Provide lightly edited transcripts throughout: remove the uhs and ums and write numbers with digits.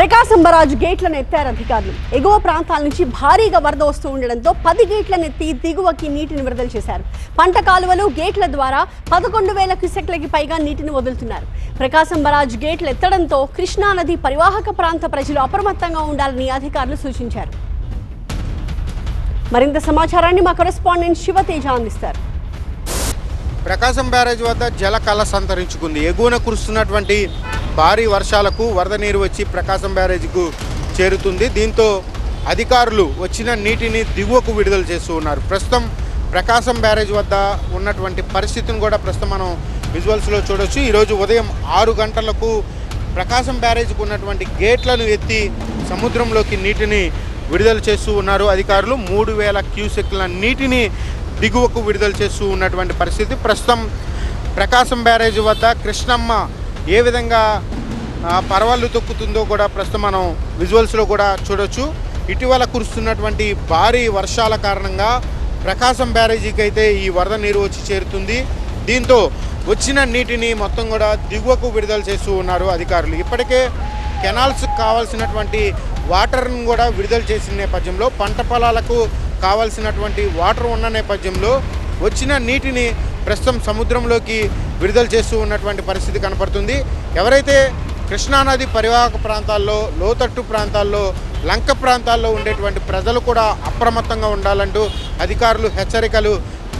ప్రకాశం barrage గేట్లను ఎత్తారు అధికారులు. ఎగువ ప్రాంతాల నుంచి భారీగా వరద వస్తూ ఉండడంతో 10 గేట్లను ఎత్తి దిగువకి నీటిని విడుదల చేశారు. పంట కాలువలు గేట్ల ద్వారా 11,000 క్యూసెక్లకి పైగా నీటిని వదులుతున్నారు. ప్రకాశం బరాజ్ గేట్లు ఎత్తడంతో కృష్ణానది పరివాహక ప్రాంత ప్రజలు అప్రమత్తంగా ఉండాలని అధికారులు సూచించారు. మరింత సమాచారాన్ని మా కరెస్పాండెంట్ శివతేజ అందిస్తారు. ప్రకాశం బ్యారేజ్ వద్ద జల కళ ఎగువన కురుస్తున్నటువంటి భారీ వర్షాలకు వరద నీరు వచ్చి ప్రకాశం బ్యారేజ్కు చేరుతుంది. దీంతో అధికారులు వచ్చిన నీటిని దిగువకు విడుదల చేస్తూ ఉన్నారు. ప్రస్తుతం ప్రకాశం బ్యారేజ్ వద్ద ఉన్నటువంటి పరిస్థితిని కూడా ప్రస్తుతం మనం విజువల్స్లో చూడొచ్చు. ఈరోజు ఉదయం 6 గంటలకు ప్రకాశం బ్యారేజ్కు ఉన్నటువంటి గేట్లను ఎత్తి సముద్రంలోకి నీటిని విడుదల చేస్తూ ఉన్నారు అధికారులు. 3,000 క్యూసెక్ల నీటిని దిగువకు విడుదల చేస్తూ ఉన్నటువంటి పరిస్థితి. ప్రస్తుతం ప్రకాశం బ్యారేజ్ వద్ద కృష్ణమ్మ ఏ విధంగా పరవళ్ళు తొక్కుతుందో కూడా ప్రస్తుతం మనం విజువల్స్లో కూడా చూడొచ్చు. ఇటీవల కురుస్తున్నటువంటి భారీ వర్షాల కారణంగా ప్రకాశం బ్యారేజీకి అయితే ఈ వరద నీరు వచ్చి చేరుతుంది. దీంతో వచ్చిన నీటిని మొత్తం కూడా దిగువకు విడుదల చేస్తూ ఉన్నారు అధికారులు. ఇప్పటికే కెనాల్స్ కావాల్సినటువంటి వాటర్ను కూడా విడుదల చేసిన నేపథ్యంలో పంట పొలాలకు కావాల్సినటువంటి వాటర్ ఉన్న నేపథ్యంలో వచ్చిన నీటిని ప్రస్తుతం సముద్రంలోకి విడుదల చేస్తూ ఉన్నటువంటి పరిస్థితి కనపడుతుంది. ఎవరైతే కృష్ణానది పరివాహక ప్రాంతాల్లో, లోతట్టు ప్రాంతాల్లో, లంక ప్రాంతాల్లో ఉండేటువంటి ప్రజలు కూడా అప్రమత్తంగా ఉండాలంటూ అధికారులు హెచ్చరికలు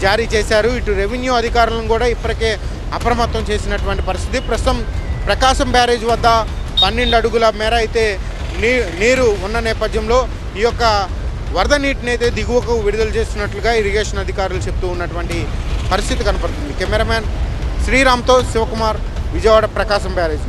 జారీ చేశారు. ఇటు రెవెన్యూ అధికారులను కూడా ఇప్పటికే అప్రమత్తం చేసినటువంటి పరిస్థితి. ప్రస్తుతం ప్రకాశం బ్యారేజ్ వద్ద 12 అడుగుల మేర అయితే నీరు ఉన్న నేపథ్యంలో ఈ యొక్క వరద నీటిని అయితే దిగువకు విడుదల చేస్తున్నట్లుగా ఇరిగేషన్ అధికారులు చెప్తూ ఉన్నటువంటి పరిస్థితి కనపడుతుంది. కెమెరామ్యాన్ శ్రీరామ్తో శివకుమార్, విజయవాడ ప్రకాశం బ్యారేజ్.